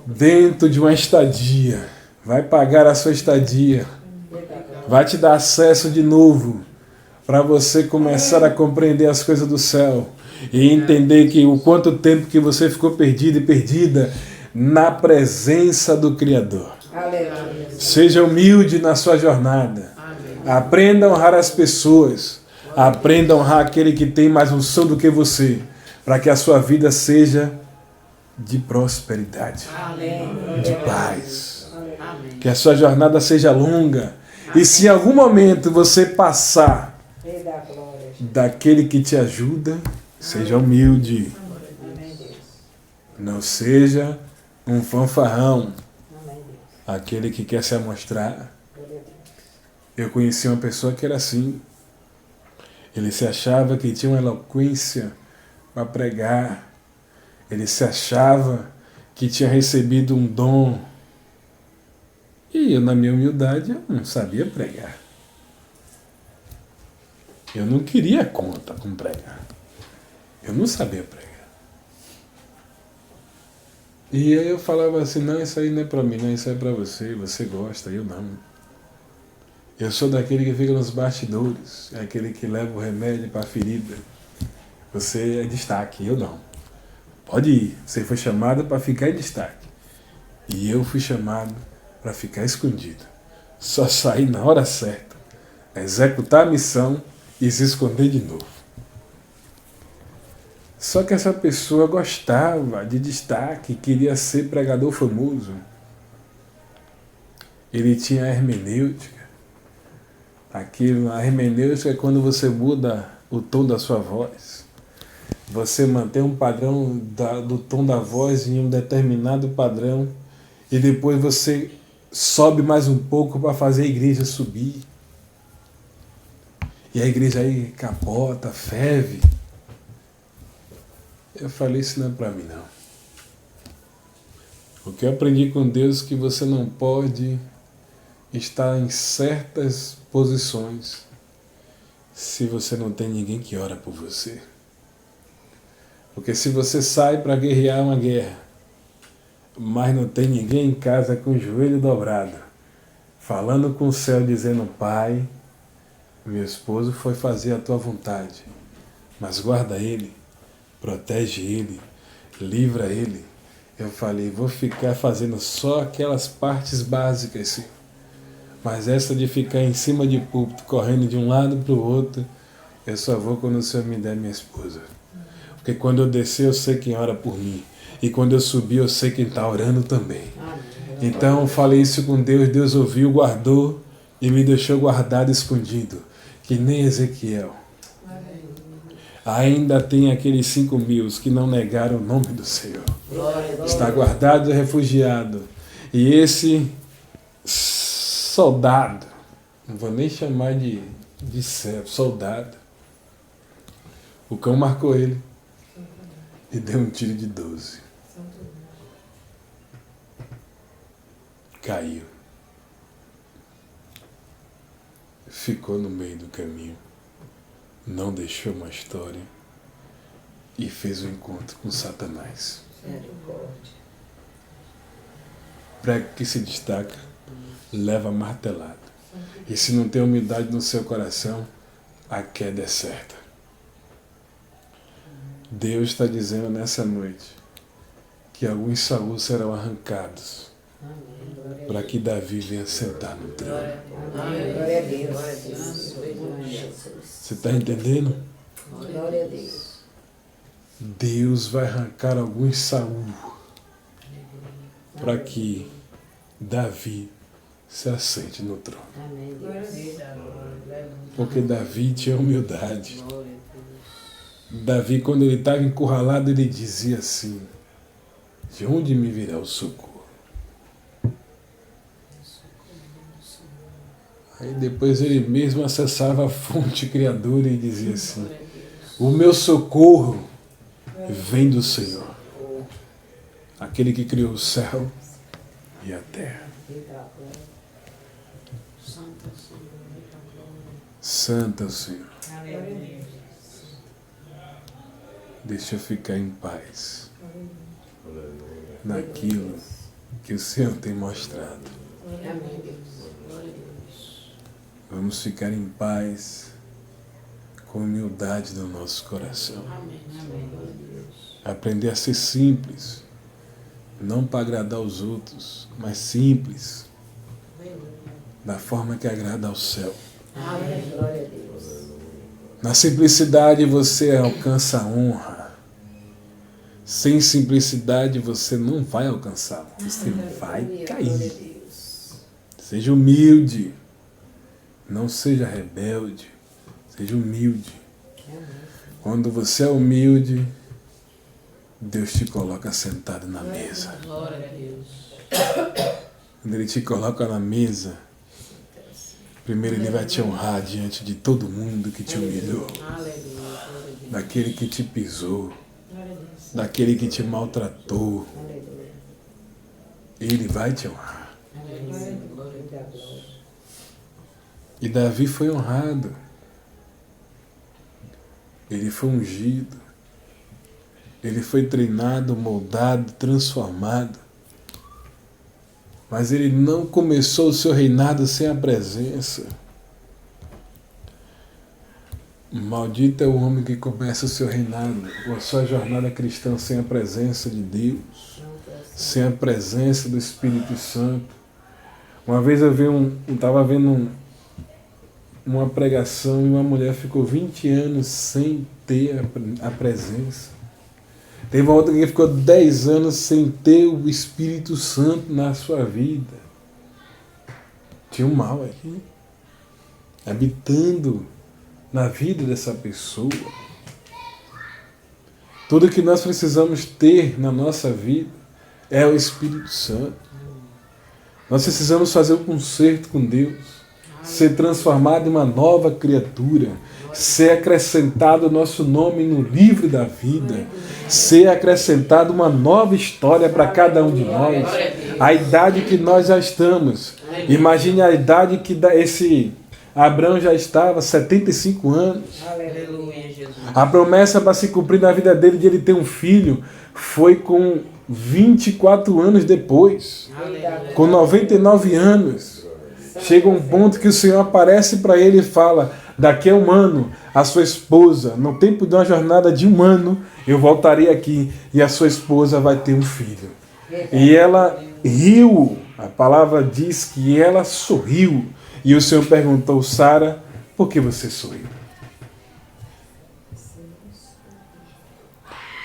A: dentro de uma estadia, vai pagar a sua estadia, vai te dar acesso de novo para você começar a compreender as coisas do céu e entender que o quanto tempo que você ficou perdido e perdida na presença do Criador.
B: Aleluia.
A: Seja humilde na sua jornada. Aprenda a honrar as pessoas. Aprenda a honrar aquele que tem mais unção do que você, para que a sua vida seja de prosperidade, de paz. Que a sua jornada seja longa. E se em algum momento você passar daquele que te ajuda, seja humilde. Não seja um fanfarrão, aquele que quer se amostrar. Eu conheci uma pessoa que era assim. Ele se achava que tinha uma eloquência para pregar. Ele se achava que tinha recebido um dom. E eu, na minha humildade, eu não sabia pregar. Eu não queria conta com pregar. Eu não sabia pregar. E aí eu falava assim, não, isso aí não é para mim, não, isso é para você, você gosta, eu não. Eu sou daquele que fica nos bastidores, é aquele que leva o remédio para a ferida. Você é destaque, eu não. Pode ir, você foi chamado para ficar em destaque. E eu fui chamado para ficar escondido. Só sair na hora certa, executar a missão e se esconder de novo. Só que essa pessoa gostava de destaque, queria ser pregador famoso. Ele tinha hermenêutica. A hermenêutica é quando você muda o tom da sua voz. Você mantém um padrão do tom da voz em um determinado padrão e depois você sobe mais um pouco para fazer a igreja subir. E a igreja aí capota, ferve. Eu falei, isso não é para mim não. O que eu aprendi com Deus é que você não pode estar em certas posições se você não tem ninguém que ora por você. Porque se você sai para guerrear uma guerra, mas não tem ninguém em casa com o joelho dobrado, falando com o céu, dizendo, Pai, meu esposo foi fazer a tua vontade, mas guarda ele, protege ele, livra ele. Eu falei, vou ficar fazendo só aquelas partes básicas, sim. Mas essa de ficar em cima de púlpito, correndo de um lado para o outro, eu só vou quando o Senhor me der minha esposa. Porque quando eu descer, eu sei quem ora por mim. E quando eu subir, eu sei quem está orando também. Então, eu falei isso com Deus, Deus ouviu, guardou e me deixou guardado, escondido. Que nem Ezequiel. Ainda tem aqueles 5.000 que não negaram o nome do Senhor. Está guardado e refugiado. E esse soldado, não vou nem chamar de servo, soldado, o cão marcou ele e deu um tiro de 12. Caiu. Ficou no meio do caminho. Não deixou uma história e fez um encontro com Satanás. Prego que se destaca, leva martelado. E se não tem humildade no seu coração, a queda é certa. Deus está dizendo nessa noite que alguns Saúl serão arrancados para que Davi venha sentar no trono.
B: Glória a Deus.
A: Você está entendendo?
B: Glória a Deus.
A: Deus vai arrancar alguns Saúl para que Davi se assente no trono. Porque Davi tinha humildade. Davi, quando ele estava encurralado, ele dizia assim, de onde me virá o socorro? Aí depois ele mesmo acessava a fonte criadora e dizia assim, o meu socorro vem do Senhor, aquele que criou o céu e a terra. Santo Senhor. Deixa eu ficar em paz naquilo que o Senhor tem mostrado. Vamos ficar em paz com humildade no nosso coração. Aprender a ser simples, não para agradar os outros, mas simples, da forma que agrada ao céu.
B: Glória a Deus.
A: Na simplicidade você alcança a honra. Sem simplicidade você não vai alcançar, você vai cair. Seja humilde, não seja rebelde, seja humilde. Quando você é humilde, Deus te coloca sentado na mesa. Quando Ele te coloca na mesa, primeiro Ele vai te honrar diante de todo mundo que te humilhou, daquele que te pisou, daquele que te maltratou. Ele vai te honrar. E Davi foi honrado. Ele foi ungido. Ele foi treinado, moldado, transformado. Mas ele não começou o seu reinado sem a presença. Maldito é o homem que começa o seu reinado, ou a sua jornada cristã sem a presença de Deus, sem a presença do Espírito Santo. Uma vez eu estava vendo uma pregação e uma mulher ficou 20 anos sem ter a presença. Teve uma outra que ficou 10 anos sem ter o Espírito Santo na sua vida. Tinha um mal aqui, habitando na vida dessa pessoa. Tudo que nós precisamos ter na nossa vida é o Espírito Santo. Nós precisamos fazer um concerto com Deus, ser transformado em uma nova criatura, ser acrescentado o nosso nome no livro da vida, ser acrescentado uma nova história para cada um de nós. A idade que nós já estamos. Imagine a idade que esse Abraão já estava, 75 anos.
C: Aleluia, Jesus.
A: A promessa para se cumprir na vida dele de ele ter um filho foi com 24 anos depois, com 99 anos. Chega um ponto que o Senhor aparece para ele e fala: daqui a um ano, a sua esposa, no tempo de uma jornada de um ano, eu voltarei aqui e a sua esposa vai ter um filho. E ela riu, a palavra diz que ela sorriu. E o Senhor perguntou: Sara, por que você sorriu?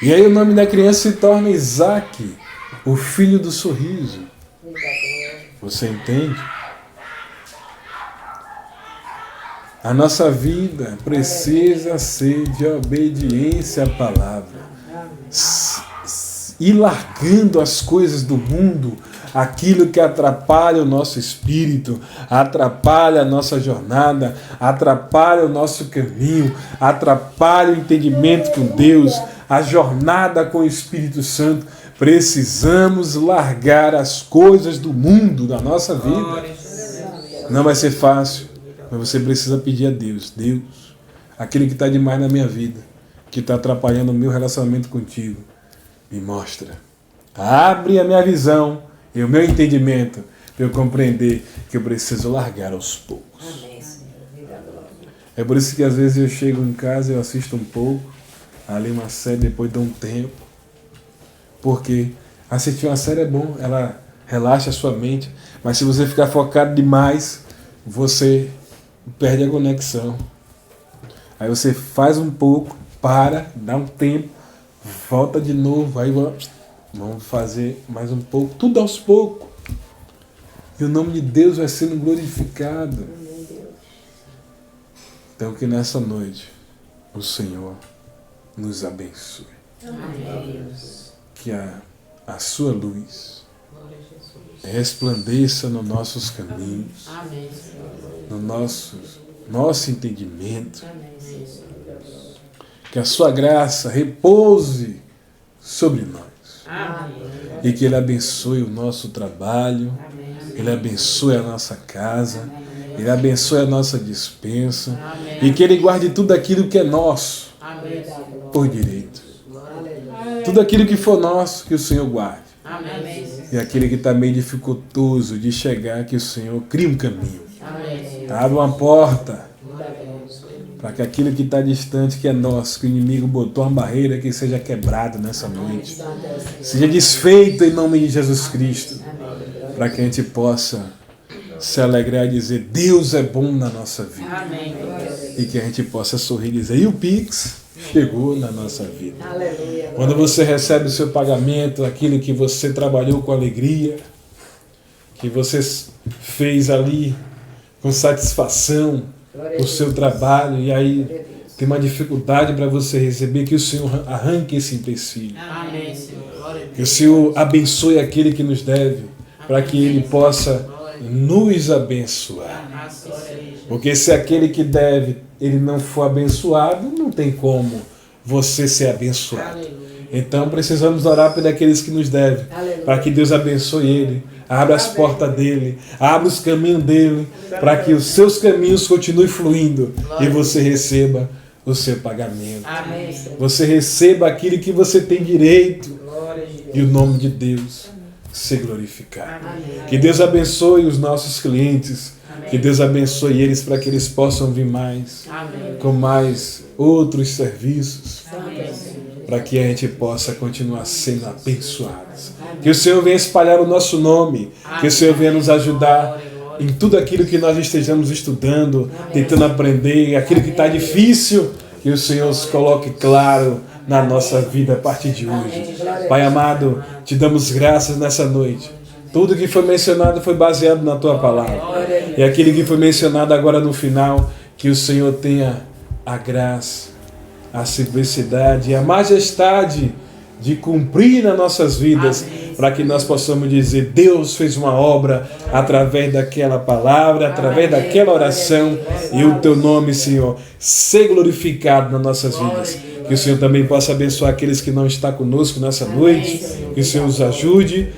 A: E aí o nome da criança se torna Isaac, o filho do sorriso. Você entende? A nossa vida precisa ser de obediência à palavra. Ir largando as coisas do mundo, aquilo que atrapalha o nosso espírito, atrapalha a nossa jornada, atrapalha o nosso caminho, atrapalha o entendimento com Deus, a jornada com o Espírito Santo. Precisamos largar as coisas do mundo da nossa vida. Não vai ser fácil, mas você precisa pedir a Deus: Deus, aquele que está demais na minha vida, que está atrapalhando o meu relacionamento contigo, me mostra. Abre a minha visão e o meu entendimento para eu compreender que eu preciso largar aos poucos. É por isso que às vezes eu chego em casa, eu assisto um pouco, ali uma série, depois de um tempo. Porque assistir uma série é bom, ela relaxa a sua mente, mas se você ficar focado demais, você perde a conexão. Aí você faz um pouco, para, dá um tempo, volta de novo, aí vamos fazer mais um pouco, tudo aos poucos. E o nome de Deus vai sendo glorificado. Então que nessa noite o Senhor nos abençoe.
B: Amém.
A: Que a sua luz resplandeça nos nossos caminhos, no nosso entendimento. Que a sua graça repouse sobre nós. E que Ele abençoe o nosso trabalho, Ele abençoe a nossa casa, Ele abençoe a nossa despensa, e que Ele guarde tudo aquilo que é nosso por direito. Tudo aquilo que for nosso, que o Senhor guarde. E aquele que está meio dificultoso de chegar, que o Senhor crie um caminho. Abra uma porta para que aquilo que está distante, que é nosso, que o inimigo botou uma barreira, que seja quebrado nessa noite. Seja desfeito em nome de Jesus Cristo. Para que a gente possa se alegrar e dizer: Deus é bom na nossa vida. E que a gente possa sorrir e dizer: e o Pix chegou na nossa vida. Quando você recebe o seu pagamento, aquilo que você trabalhou com alegria, que você fez ali com satisfação o seu trabalho, e aí tem uma dificuldade para você receber, que o Senhor arranque esse empecilho. Que o Senhor abençoe aquele que nos deve, para que Ele possa nos abençoar. Porque se aquele que deve, ele não for abençoado, não tem como você ser abençoado. Então precisamos orar por aqueles que nos devem, para que Deus abençoe ele, abra as portas dele, abra os caminhos dele, para que os seus caminhos continuem fluindo e você receba o seu pagamento. Você receba aquilo que você tem direito e o nome de Deus ser glorificado. Que Deus abençoe os nossos clientes, que Deus abençoe eles para que eles possam vir mais, com mais outros serviços, para que a gente possa continuar sendo abençoados. Que o Senhor venha espalhar o nosso nome, que o Senhor venha nos ajudar em tudo aquilo que nós estejamos estudando, tentando aprender, aquilo que está difícil, que o Senhor se coloque claro na nossa vida a partir de hoje. Pai amado, te damos graças nessa noite. Tudo que foi mencionado foi baseado na tua palavra. E aquilo que foi mencionado agora no final, que o Senhor tenha a graça, a simplicidade e a majestade de cumprir nas nossas vidas, para que nós possamos dizer: Deus fez uma obra através daquela palavra, através daquela oração, e o teu nome, Senhor, ser glorificado nas nossas vidas. Que o Senhor também possa abençoar aqueles que não estão conosco nessa noite, que o Senhor os ajude,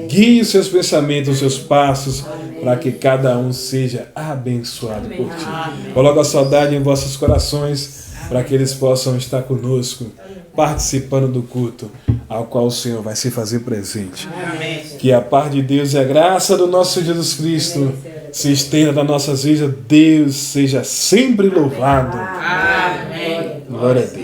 A: guie os seus pensamentos, os seus passos, para que cada um seja abençoado por ti. Coloca a saudade em vossos corações, para que eles possam estar conosco, participando do culto ao qual o Senhor vai se fazer presente.
C: Amém.
A: Que a paz de Deus e a graça do nosso Jesus Cristo se estenda nas nossas vidas. Deus seja sempre louvado.
C: Amém.
A: Glória a Deus.